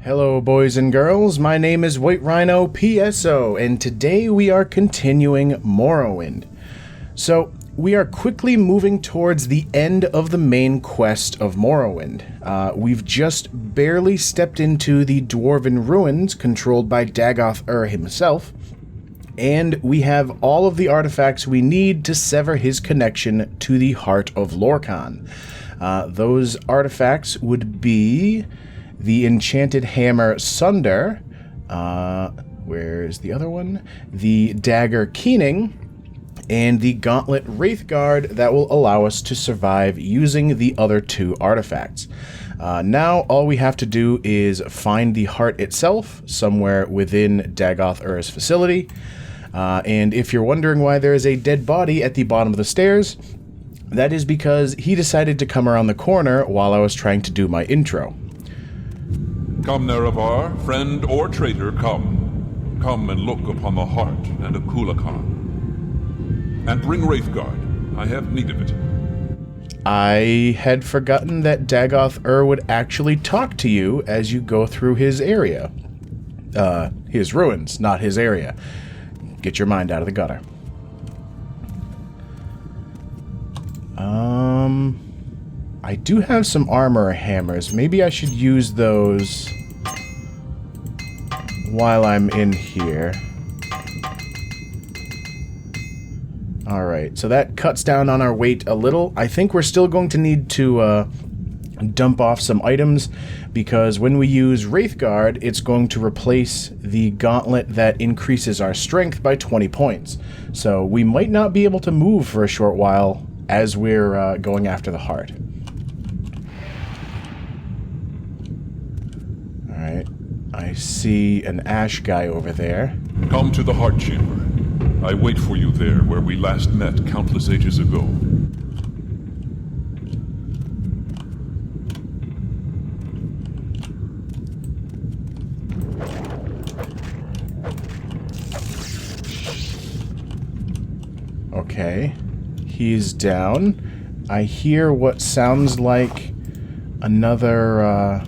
Hello boys and girls, my name is White Rhino PSO, and today we are continuing Morrowind. So, we are quickly moving towards the end of the main quest of Morrowind. We've just barely stepped into the Dwarven ruins controlled by Dagoth Ur himself, and we have all of the artifacts we need to sever his connection to the Heart of Lorkhan. Those artifacts would be the enchanted hammer Sunder, where's the other one? The dagger Keening, and the gauntlet Wraithguard that will allow us to survive using the other two artifacts. Now all we have to do is find the heart itself somewhere within Dagoth Ur's facility. And if you're wondering why there is a dead body at the bottom of the stairs, that is because he decided to come around the corner while I was trying to do my intro. Come, Nerevar, friend or traitor, come. Come and look upon the heart and Akulakhan. And bring Wraithguard. I have need of it. I had forgotten that Dagoth Ur would actually talk to you as you go through his area. His ruins, not his area. Get your mind out of the gutter. I do have some armor hammers. Maybe I should use those while I'm in here. Alright, so that cuts down on our weight a little. I think we're still going to need to dump off some items, because when we use Wraithguard, it's going to replace the gauntlet that increases our strength by 20 points. So we might not be able to move for a short while as we're going after the heart. Alright, I see an ash guy over there. Come to the heart chamber. I wait for you there where we last met countless ages ago. Okay, he's down. I hear what sounds like another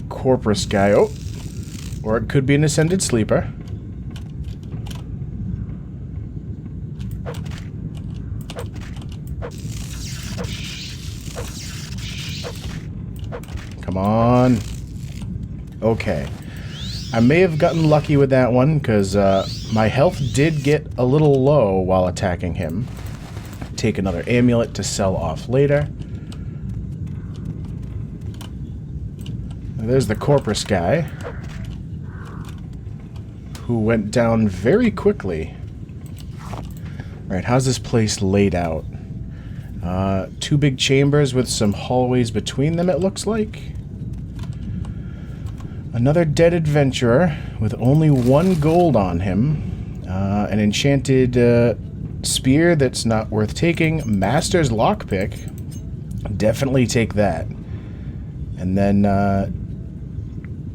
Corpus guy. Oh, or it could be an Ascended Sleeper. Come on. Okay. I may have gotten lucky with that one, because my health did get a little low while attacking him. Take another amulet to sell off later. There's the Corpus guy, who went down very quickly. Alright, how's this place laid out? Two big chambers with some hallways between them, it looks like. Another dead adventurer with only 1 gold on him. An enchanted spear that's not worth taking. Master's lockpick. Definitely take that. And then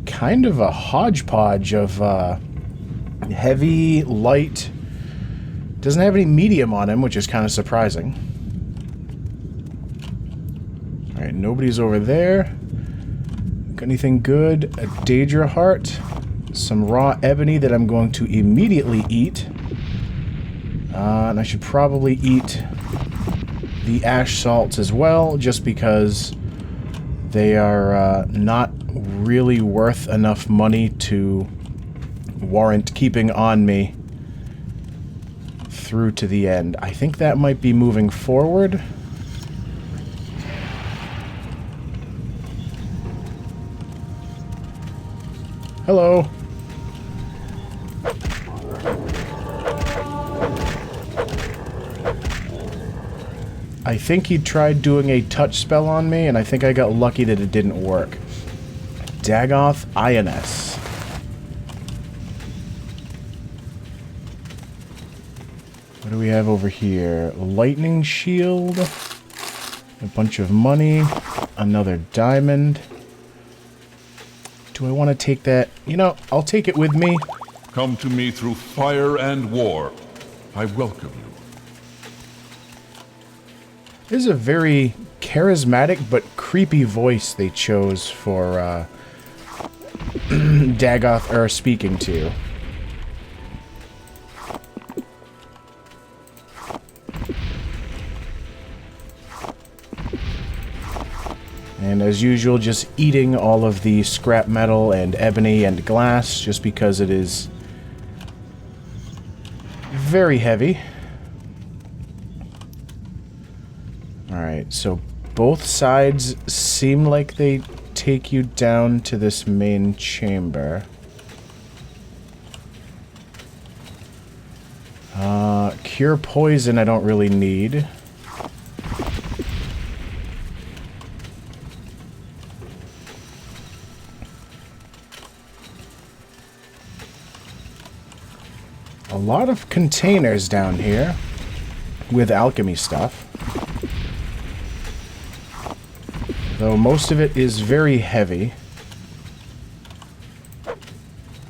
kind of a hodgepodge of heavy, light. Doesn't have any medium on him, which is kind of surprising. Alright, nobody's over there. Got anything good? A Daedra heart. Some raw ebony that I'm going to immediately eat. And I should probably eat the ash salts as well, just because they are not really worth enough money to warrant keeping on me through to the end. I think that might be moving forward. Hello. I think he tried doing a touch spell on me, and I think I got lucky that it didn't work. Dagoth Ur. What do we have over here? Lightning shield. A bunch of money. Another diamond. Do I want to take that? You know, I'll take it with me. Come to me through fire and war. I welcome you. This is a very charismatic but creepy voice they chose for Dagoth Ur speaking to. And as usual, just eating all of the scrap metal and ebony and glass, just because it is very heavy. Alright, so both sides seem like they take you down to this main chamber. Cure poison I don't really need. A lot of containers down here with alchemy stuff. Though most of it is very heavy.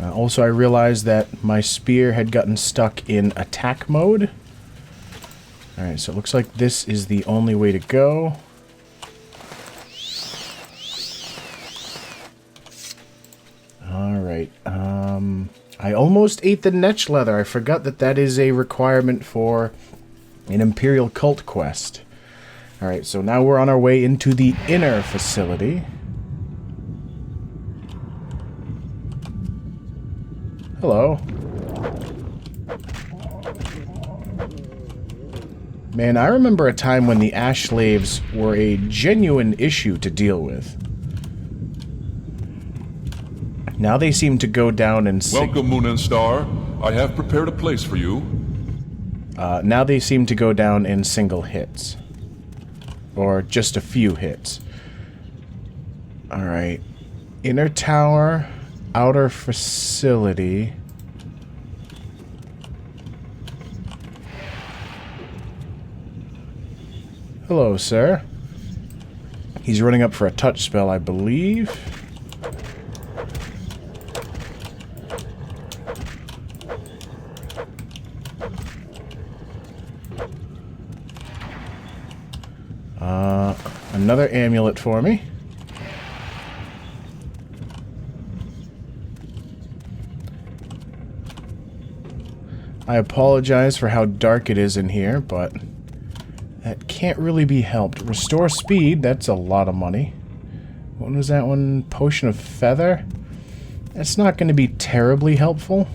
Also, I realized that my spear had gotten stuck in attack mode. Alright, so it looks like this is the only way to go. Alright, I almost ate the netch leather. I forgot that that is a requirement for an Imperial Cult quest. Alright, so now we're on our way into the inner facility. Hello. Man, I remember a time when the Ash Slaves were a genuine issue to deal with. Now they seem to go down in... Welcome, Moon and Star. I have prepared a place for you. Now they seem to go down in single hits. Or just a few hits. Alright. Inner tower, outer facility. Hello, sir. He's running up for a touch spell, I believe. Another amulet for me. I apologize for how dark it is in here, but that can't really be helped. Restore speed, that's a lot of money. What was that one? Potion of Feather? That's not going to be terribly helpful.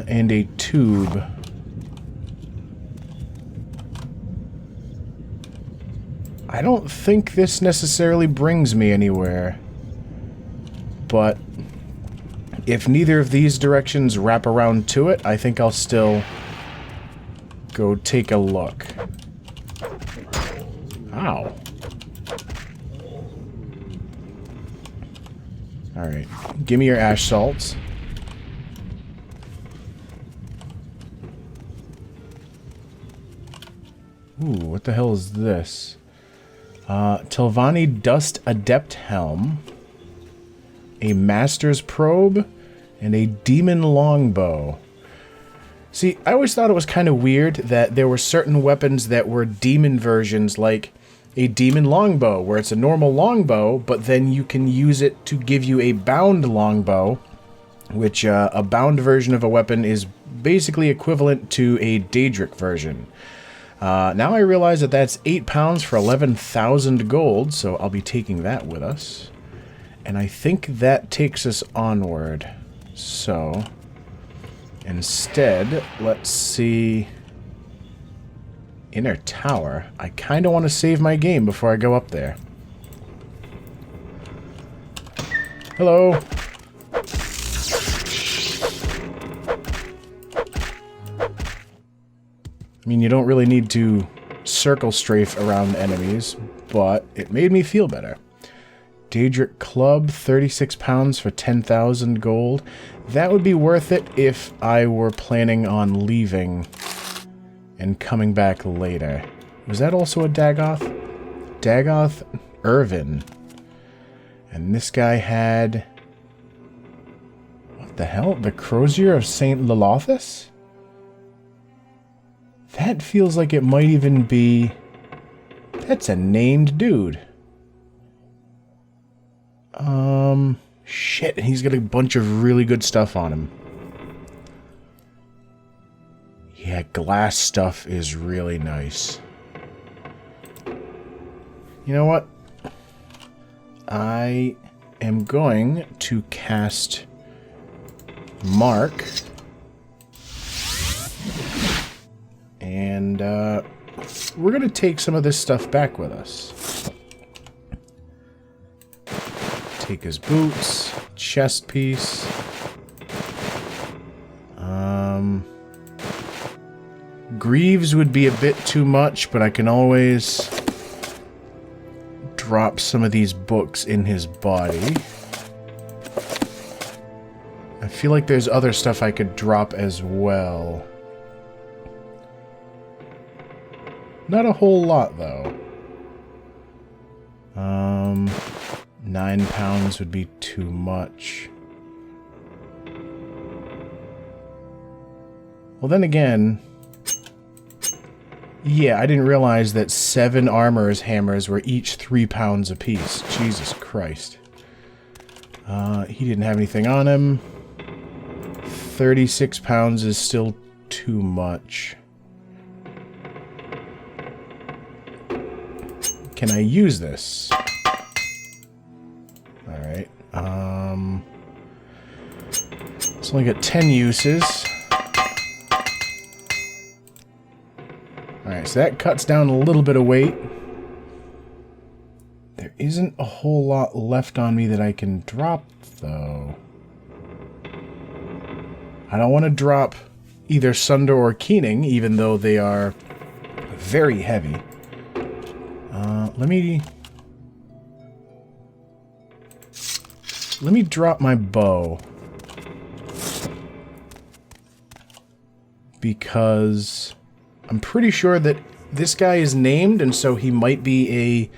And a tube. I don't think this necessarily brings me anywhere. But if neither of these directions wrap around to it, I think I'll still go take a look. Ow. Alright. Give me your ash salts. Ooh, what the hell is this? Telvanni Dust Adept Helm, a Master's Probe, and a Demon Longbow. See, I always thought it was kind of weird that there were certain weapons that were demon versions, like a Demon Longbow, where it's a normal longbow, but then you can use it to give you a bound longbow, which a bound version of a weapon is basically equivalent to a Daedric version. Now I realize that that's 8 pounds for 11,000 gold, so I'll be taking that with us. And I think that takes us onward. So, instead, let's see... Inner tower. I kind of want to save my game before I go up there. Hello! I mean, you don't really need to circle strafe around enemies, but it made me feel better. Daedric Club, 36 pounds for 10,000 gold. That would be worth it if I were planning on leaving and coming back later. Was that also a Dagoth? Dagoth Irvin. And this guy had... What the hell? The Crozier of St. Lolothus? That feels like it might even be... That's a named dude. Shit, he's got a bunch of really good stuff on him. Yeah, glass stuff is really nice. You know what? I am going to cast Mark. And, we're going to take some of this stuff back with us. Take his boots, chest piece. Greaves would be a bit too much, but I can always drop some of these books in his body. I feel like there's other stuff I could drop as well. Not a whole lot, though. 9 pounds would be too much. Well, then again... Yeah, I didn't realize that 7 armorer's hammers were each 3 pounds apiece. Jesus Christ. He didn't have anything on him. 36 pounds is still too much. Can I use this? Alright. It's only got 10 uses. Alright, so that cuts down a little bit of weight. There isn't a whole lot left on me that I can drop, though. I don't want to drop either Sunder or Keening, even though they are very heavy. Let me drop my bow. Because I'm pretty sure that this guy is named, and so he might be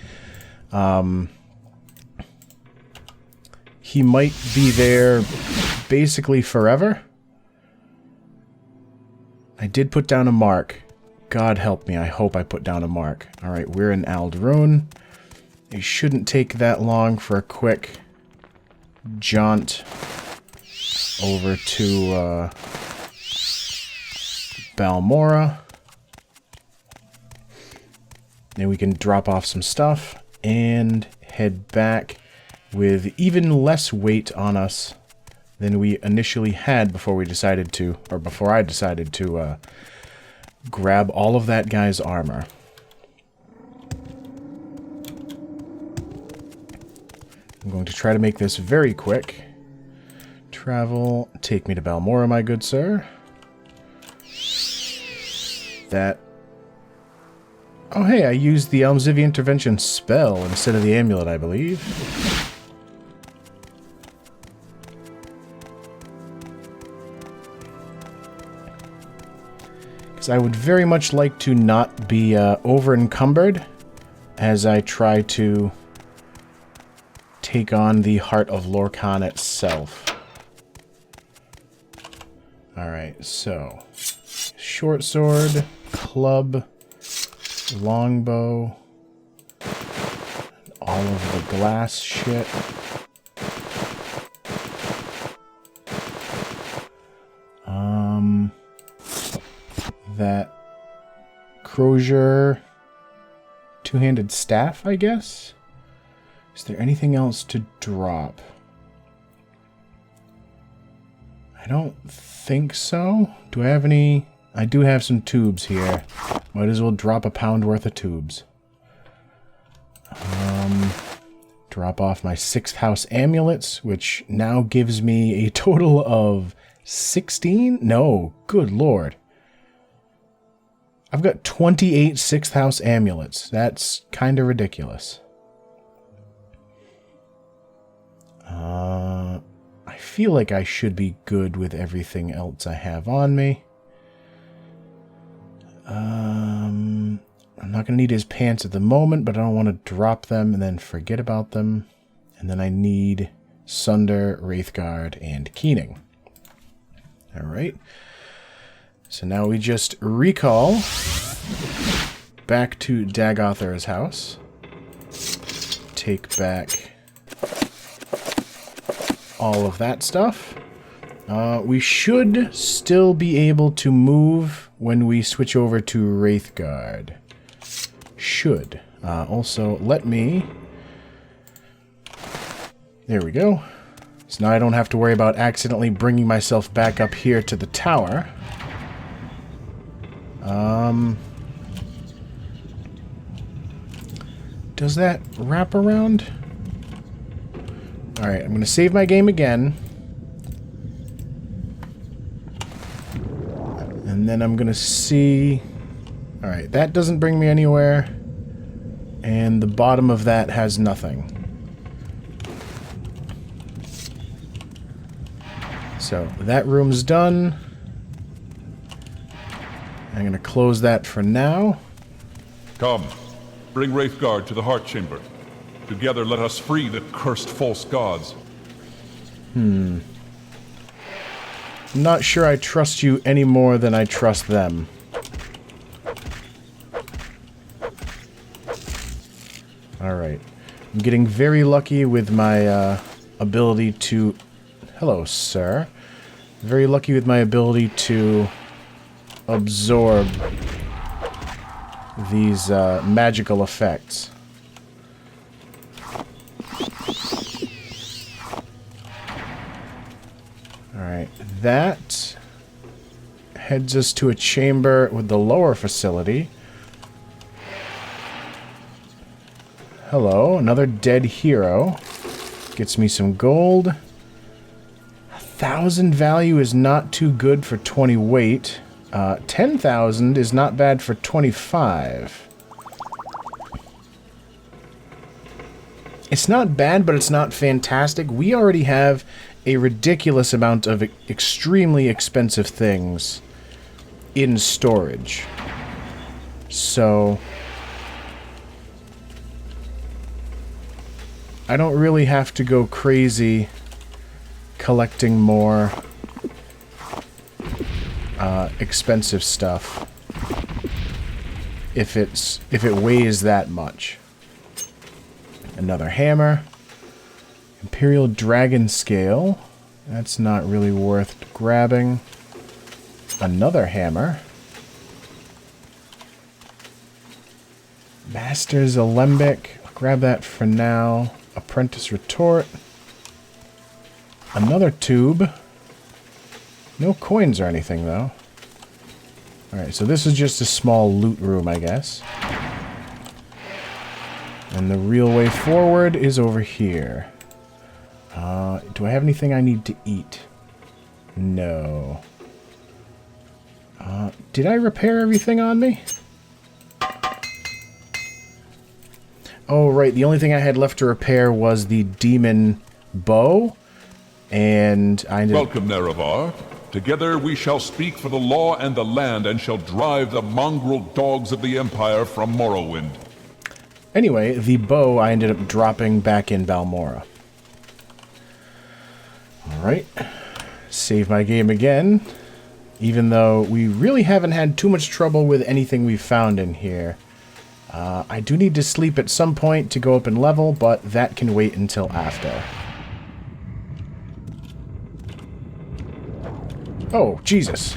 a... he might be there basically forever. I did put down a mark. God help me, I hope I put down a mark. Alright, we're in Ald'ruhn. It shouldn't take that long for a quick jaunt over to Balmora. Then we can drop off some stuff and head back with even less weight on us than we initially had before we decided to, or before I decided to grab all of that guy's armor. I'm going to try to make this very quick. Travel, take me to Balmora, my good sir. That... Oh hey, I used the Almzivi Intervention spell instead of the amulet, I believe. Because I would very much like to not be over-encumbered as I try to take on the Heart of Lorkhan itself. Alright, so... short sword, club... longbow, all of the glass shit. That crozier two-handed staff, I guess? Is there anything else to drop? I don't think so. Do I have any... I do have some tubes here. Might as well drop a pound worth of tubes. Drop off my 6th house amulets, which now gives me a total of 16? No, good lord. I've got 28 6th house amulets. That's kind of ridiculous. I feel like I should be good with everything else I have on me. I'm not going to need his pants at the moment, but I don't want to drop them and then forget about them. And then I need Sunder, Wraithguard, and Keening. Alright. So now we just recall back to Dagoth Ur's house. Take back all of that stuff. We should still be able to move when we switch over to Wraithguard. Should. Also, let me... There we go. So now I don't have to worry about accidentally bringing myself back up here to the tower. Does that wrap around? Alright, I'm going to save my game again. And then I'm going to see... Alright, that doesn't bring me anywhere. And the bottom of that has nothing. So, that room's done. I'm going to close that for now. Come, bring Wraithguard to the Heart Chamber. Together let us free the cursed false gods. I'm not sure I trust you any more than I trust them. Alright. I'm getting very lucky with my ability to... Hello, sir. Very lucky with my ability to absorb these magical effects. Alright, that heads us to a chamber with the lower facility. Hello, another dead hero. Gets me some gold. 1,000 value is not too good for 20 weight. 10,000 is not bad for 25. It's not bad, but it's not fantastic. We already have a ridiculous amount of extremely expensive things in storage. So... I don't really have to go crazy collecting more expensive stuff if it weighs that much. Another hammer. Imperial Dragon Scale. That's not really worth grabbing. Another hammer. Master's Alembic. I'll grab that for now. Apprentice Retort. Another tube. No coins or anything, though. Alright, so this is just a small loot room, I guess. And the real way forward is over here. Do I have anything I need to eat? No. Did I repair everything on me? Oh, right. The only thing I had left to repair was the demon bow. And I ended... Welcome, Nerevar. Together we shall speak for the law and the land, and shall drive the mongrel dogs of the Empire from Morrowind. Anyway, the bow I ended up dropping back in Balmora. Alright. Save my game again. Even though we really haven't had too much trouble with anything we've found in here. I do need to sleep at some point to go up in level, but that can wait until after. Oh, Jesus.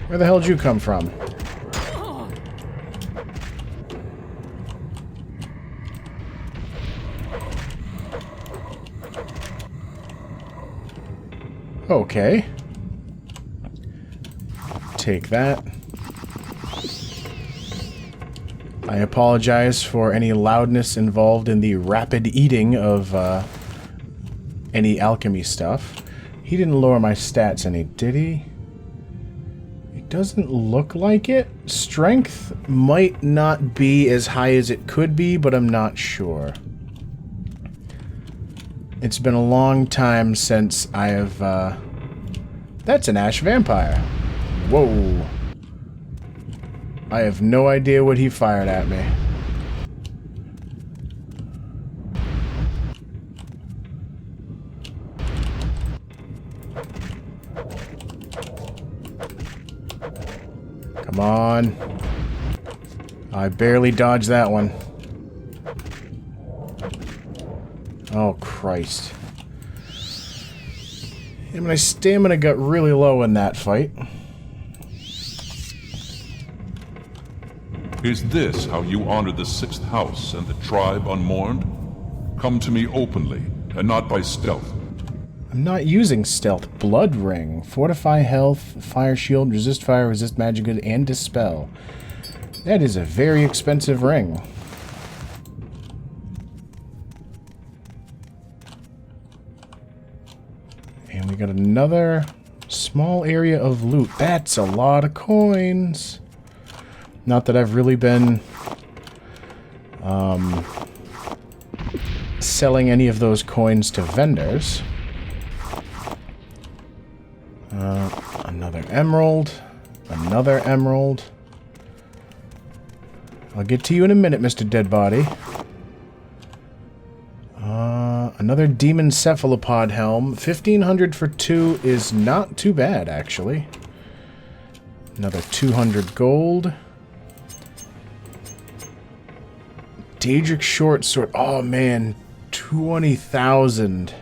Where the hell did you come from? Okay. Take that. I apologize for any loudness involved in the rapid eating of any alchemy stuff. He didn't lower my stats any, did he? It doesn't look like it. Strength might not be as high as it could be, but I'm not sure. It's been a long time since I have, That's an Ash Vampire. Whoa. I have no idea what he fired at me. Come on. I barely dodged that one. Oh, Christ. And my stamina got really low in that fight. Is this how you honor the sixth house and the tribe unmourned? Come to me openly, and not by stealth. I'm not using stealth. Blood ring. Fortify health, fire shield, resist fire, resist magic, good, and dispel. That is a very expensive ring. And we got another small area of loot. That's a lot of coins. Not that I've really been selling any of those coins to vendors. Another emerald. Another emerald. I'll get to you in a minute, Mr. Deadbody. Another demon cephalopod helm. 1,500 for 2 is not too bad, actually. Another 200 gold. Daedric short sword. Oh, man. 20,000.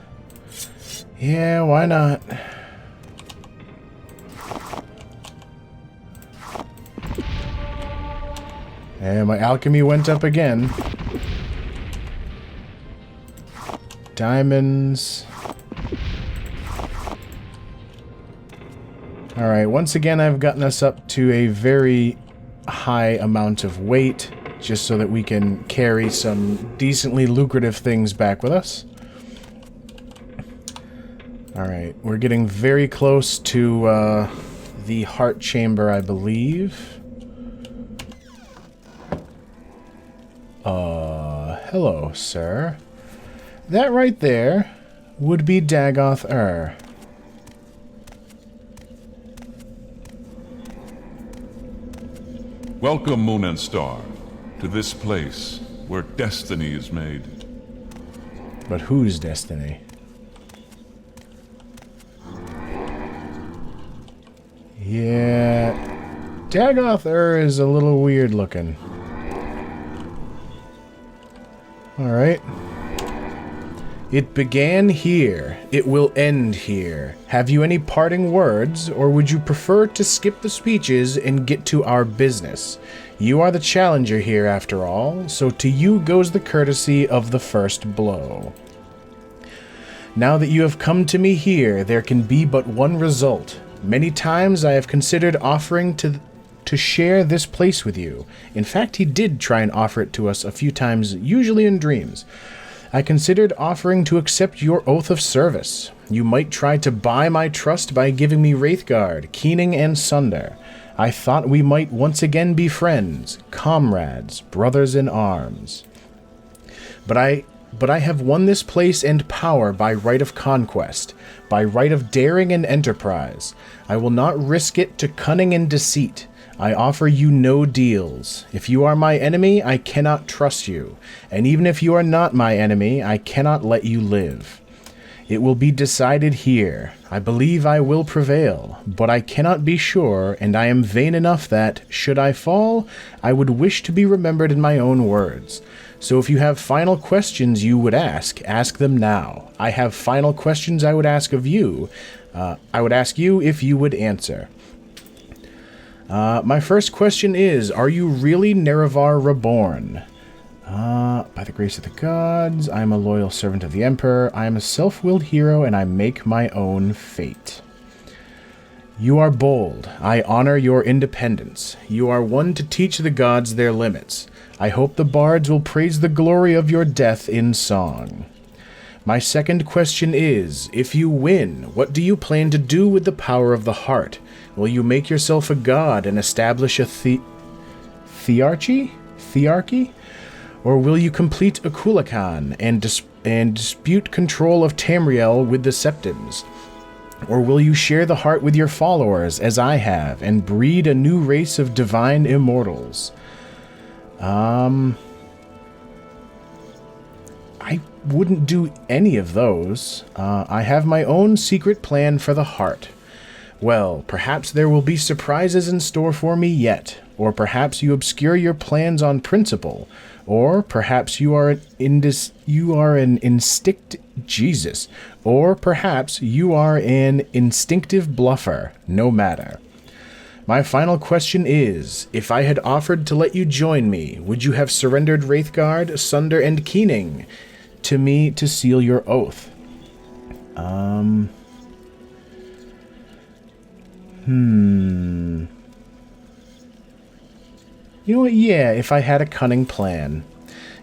Yeah, why not? And my alchemy went up again. Diamonds. Alright, once again I've gotten us up to a very high amount of weight, just so that we can carry some decently lucrative things back with us. Alright, we're getting very close to the heart chamber, I believe. Hello, sir. That right there would be Dagoth Ur. Welcome, Moon and Star, to this place where destiny is made. But whose destiny? Yeah, Dagoth Ur is a little weird looking. Alright. It began here. It will end here. Have you any parting words, or would you prefer to skip the speeches and get to our business? You are the challenger here, after all, so to you goes the courtesy of the first blow. Now that you have come to me here, there can be but one result. Many times I have considered offering to share this place with you. In fact, he did try and offer it to us a few times, usually in dreams. I considered offering to accept your oath of service. You might try to buy my trust by giving me Wraithguard, Keening, and Sunder. I thought we might once again be friends, comrades, brothers in arms. But I have won this place and power by right of conquest, by right of daring and enterprise. I will not risk it to cunning and deceit. I offer you no deals. If you are my enemy, I cannot trust you. And even if you are not my enemy, I cannot let you live. It will be decided here. I believe I will prevail, but I cannot be sure, and I am vain enough that, should I fall, I would wish to be remembered in my own words. So if you have final questions you would ask them now. I have final questions I would ask of you. I would ask you if you would answer. My first question is, are you really Nerevar reborn? By the grace of the gods, I am a loyal servant of the Emperor. I am a self-willed hero, and I make my own fate. You are bold. I honor your independence. You are one to teach the gods their limits. I hope the bards will praise the glory of your death in song. My second question is, if you win, what do you plan to do with the power of the heart? Will you make yourself a god and establish a thearchy? Or will you complete a Kulakan and dispute control of Tamriel with the Septims? Or will you share the heart with your followers, as I have, and breed a new race of divine immortals? I wouldn't do any of those. I have my own secret plan for the heart. Well, perhaps there will be surprises in store for me yet. Or perhaps you obscure your plans on principle. Or perhaps you are an instinctive bluffer. No matter. My final question is, if I had offered to let you join me, would you have surrendered Wraithguard, Sunder, and Keening to me to seal your oath? You know what? Yeah, if I had a cunning plan.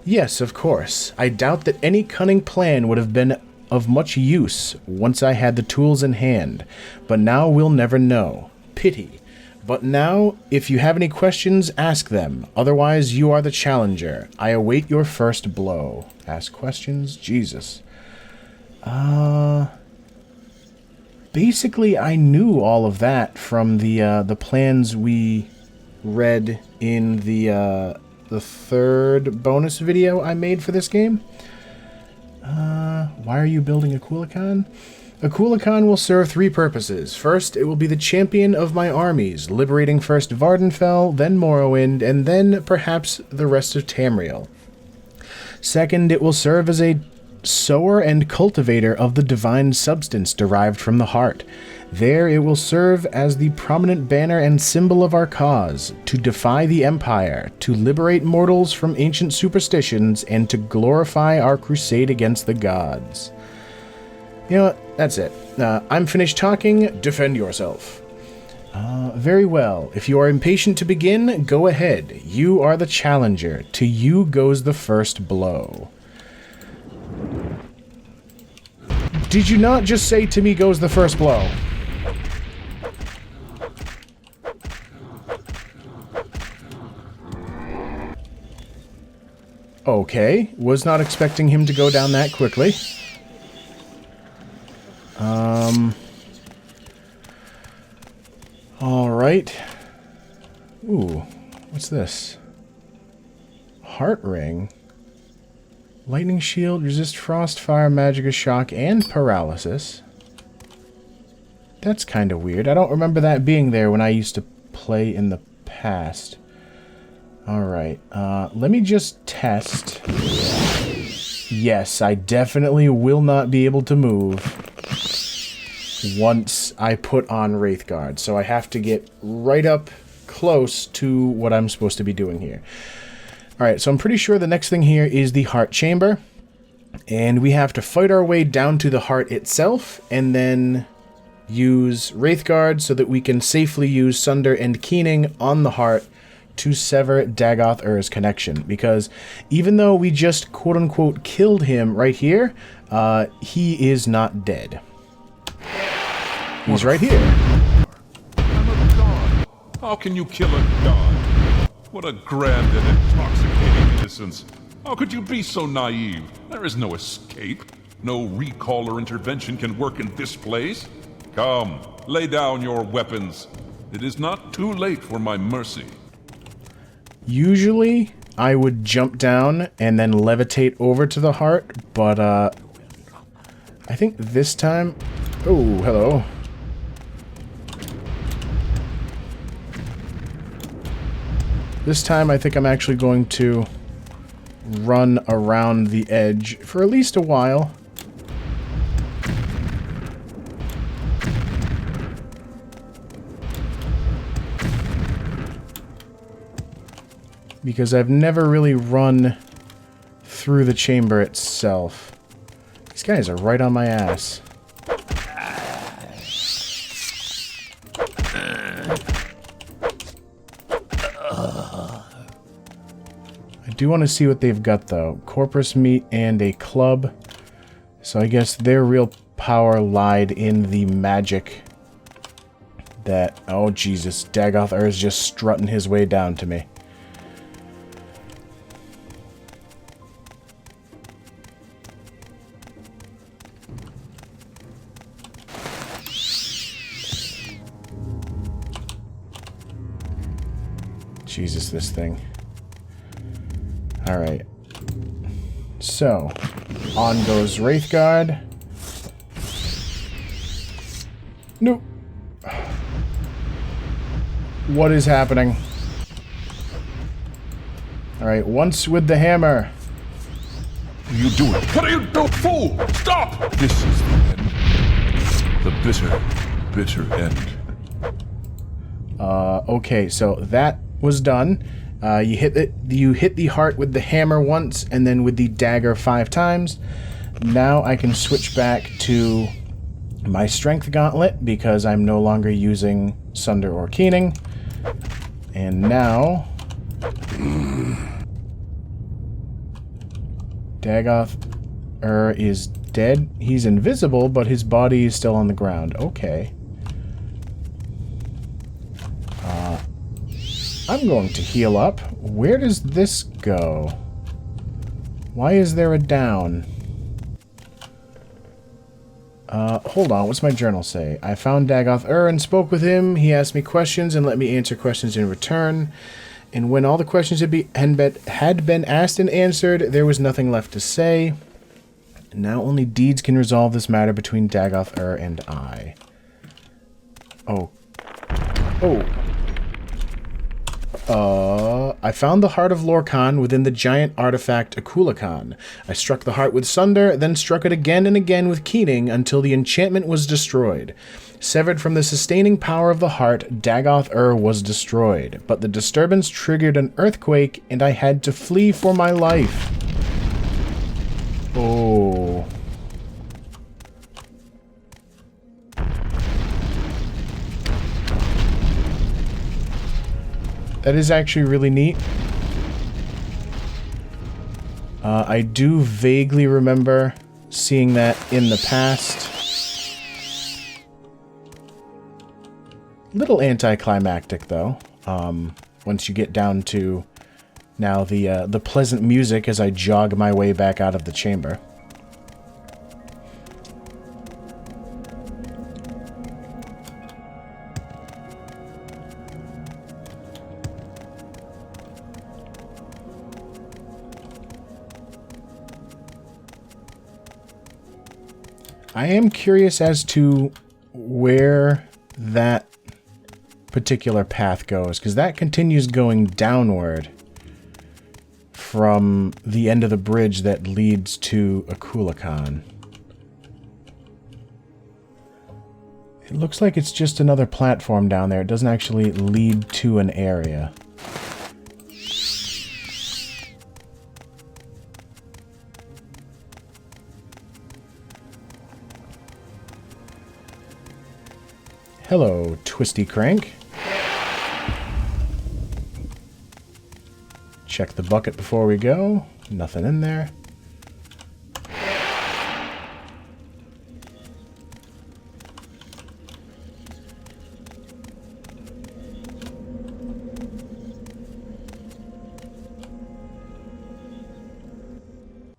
Yes, of course. I doubt that any cunning plan would have been of much use once I had the tools in hand. But now we'll never know. Pity. But now, if you have any questions, ask them. Otherwise, you are the challenger. I await your first blow. Ask questions? Jesus. Basically, I knew all of that from the plans we read in the third bonus video I made for this game. Why are you building a Kulakhan? A Kulakhan will serve three purposes. First, it will be the champion of my armies, liberating first Vardenfell, then Morrowind, and then perhaps the rest of Tamriel. Second, it will serve as a sower and cultivator of the divine substance derived from the heart. There it will serve as the prominent banner and symbol of our cause, to defy the Empire, to liberate mortals from ancient superstitions, and to glorify our crusade against the gods. You know what? That's it. I'm finished talking. Defend yourself. Very well. If you are impatient to begin, go ahead. You are the challenger. To you goes the first blow. Did you not just say to me goes the first blow? Okay. Was not expecting him to go down that quickly. Alright. Ooh, what's this? Heart ring. Lightning shield, resist frost, fire, magic, shock, and paralysis. That's kind of weird. I don't remember that being there when I used to play in the past. Alright, let me just test. Yes, I definitely will not be able to move once I put on Wraithguard, so I have to get right up close to what I'm supposed to be doing here. Alright, so I'm pretty sure the next thing here is the Heart Chamber, and we have to fight our way down to the heart itself, and then use Wraithguard so that we can safely use Sunder and Keening on the heart to sever Dagoth Ur's connection, because even though we just quote-unquote killed him right here, he is not dead. He's right here. I'm a god. How can you kill a god? What a grand and intoxicating innocence. How could you be so naive? There is no escape. No recall or intervention can work in this place. Come, lay down your weapons. It is not too late for my mercy. Usually, I would jump down and then levitate over to the heart, but, I think this time... Oh, hello. This time, I think I'm actually going to run around the edge for at least a while. Because I've never really run through the chamber itself. These guys are right on my ass. I do want to see what they've got, though. Corpus meat and a club. So I guess their real power lied in the magic that... Oh, Jesus. Dagoth Ur is just strutting his way down to me. Jesus, this thing. Alright. So, on goes Wraithguard. Nope. What is happening? Alright, once with the hammer. What are you doing? What are you doing? Fool! Stop! This is the end. The bitter, bitter end. Okay, so that was done. You hit the heart with the hammer once, and then with the dagger 5 times. Now I can switch back to my strength gauntlet, because I'm no longer using Sunder or Keening. And now... Dagoth Ur is dead. He's invisible, but his body is still on the ground. Okay. I'm going to heal up. Where does this go? Why is there a down? Hold on. What's my journal say? I found Dagoth Ur and spoke with him. He asked me questions and let me answer questions in return. And when all the questions had been asked and answered, there was nothing left to say. Now only deeds can resolve this matter between Dagoth Ur and I. Oh. I found the Heart of Lorkhan within the giant artifact Akulakhan. I struck the heart with Sunder, then struck it again and again with Keening until the enchantment was destroyed. Severed from the sustaining power of the heart, Dagoth Ur was destroyed, but the disturbance triggered an earthquake, and I had to flee for my life. Oh. That is actually really neat. I do vaguely remember seeing that in the past. Little anticlimactic, though. Once you get down to now the pleasant music as I jog my way back out of the chamber. I am curious as to where that particular path goes, because that continues going downward from the end of the bridge that leads to Akulakhan. It looks like it's just another platform down there. It doesn't actually lead to an area. Hello, Twisty Crank. Check the bucket before we go. Nothing in there.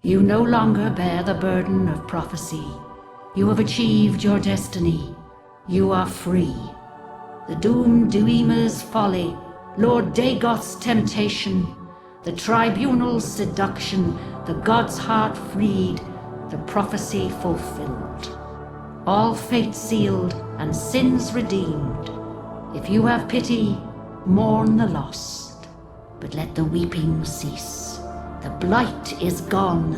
You no longer bear the burden of prophecy. You have achieved your destiny. You are free. The doomed Duima's folly, Lord Dagoth's temptation, the tribunal's seduction, the god's heart freed, the prophecy fulfilled. All fate sealed and sins redeemed. If you have pity, mourn the lost, but let the weeping cease. The blight is gone,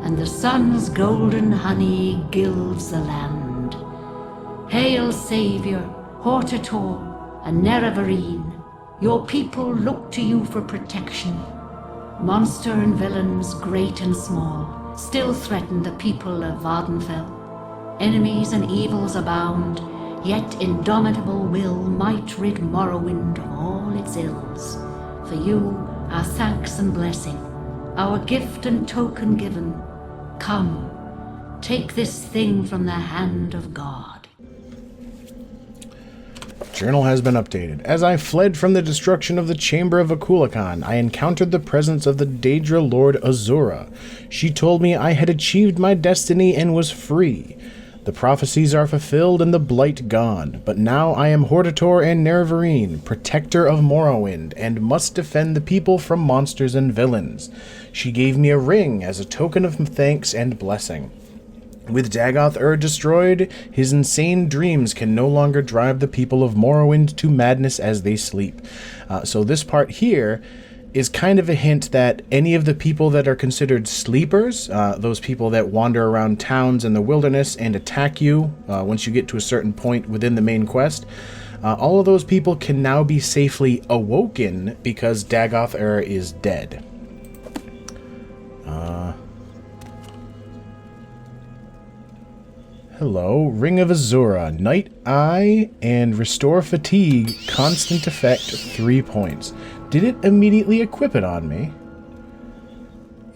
and the sun's golden honey gilds the land. Hail, Savior, Hortator, and Nerevarine. Your people look to you for protection. Monster and villains, great and small, still threaten the people of Vardenfell. Enemies and evils abound, yet indomitable will might rid Morrowind of all its ills. For you, our thanks and blessing, our gift and token given. Come, take this thing from the hand of God. Journal has been updated. As I fled from the destruction of the chamber of Akulakhan, I encountered the presence of the Daedra Lord Azura. She told me I had achieved my destiny and was free. The prophecies are fulfilled and the blight gone, but now I am Hortator and Nerevarine, protector of Morrowind, and must defend the people from monsters and villains. She gave me a ring as a token of thanks and blessing. With Dagoth Ur destroyed, his insane dreams can no longer drive the people of Morrowind to madness as they sleep. So this part here is kind of a hint that any of the people that are considered sleepers, those people that wander around towns in the wilderness and attack you once you get to a certain point within the main quest, all of those people can now be safely awoken because Dagoth Ur is dead. Hello, Ring of Azura, Night Eye, and Restore Fatigue, constant effect, 3 points. Did it immediately equip it on me?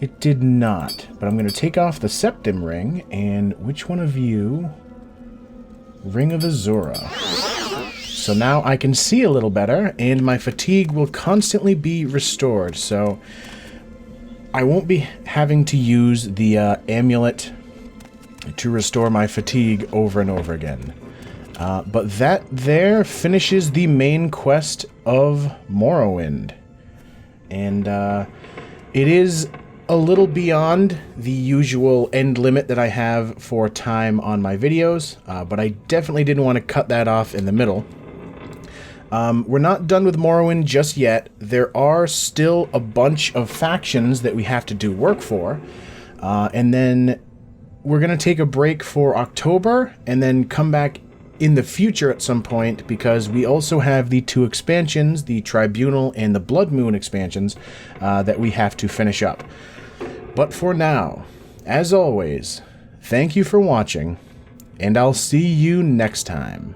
It did not, but I'm going to take off the Septim Ring, and which one of you? Ring of Azura. So now I can see a little better, and my fatigue will constantly be restored, so I won't be having to use the amulet to restore my fatigue over and over again. But that there finishes the main quest of Morrowind. And it is a little beyond the usual end limit that I have for time on my videos, but I definitely didn't want to cut that off in the middle. We're not done with Morrowind just yet. There are still a bunch of factions that we have to do work for, and then we're going to take a break for October and then come back in the future at some point because we also have the 2 expansions, the Tribunal and the Blood Moon expansions, that we have to finish up. But for now, as always, thank you for watching, and I'll see you next time.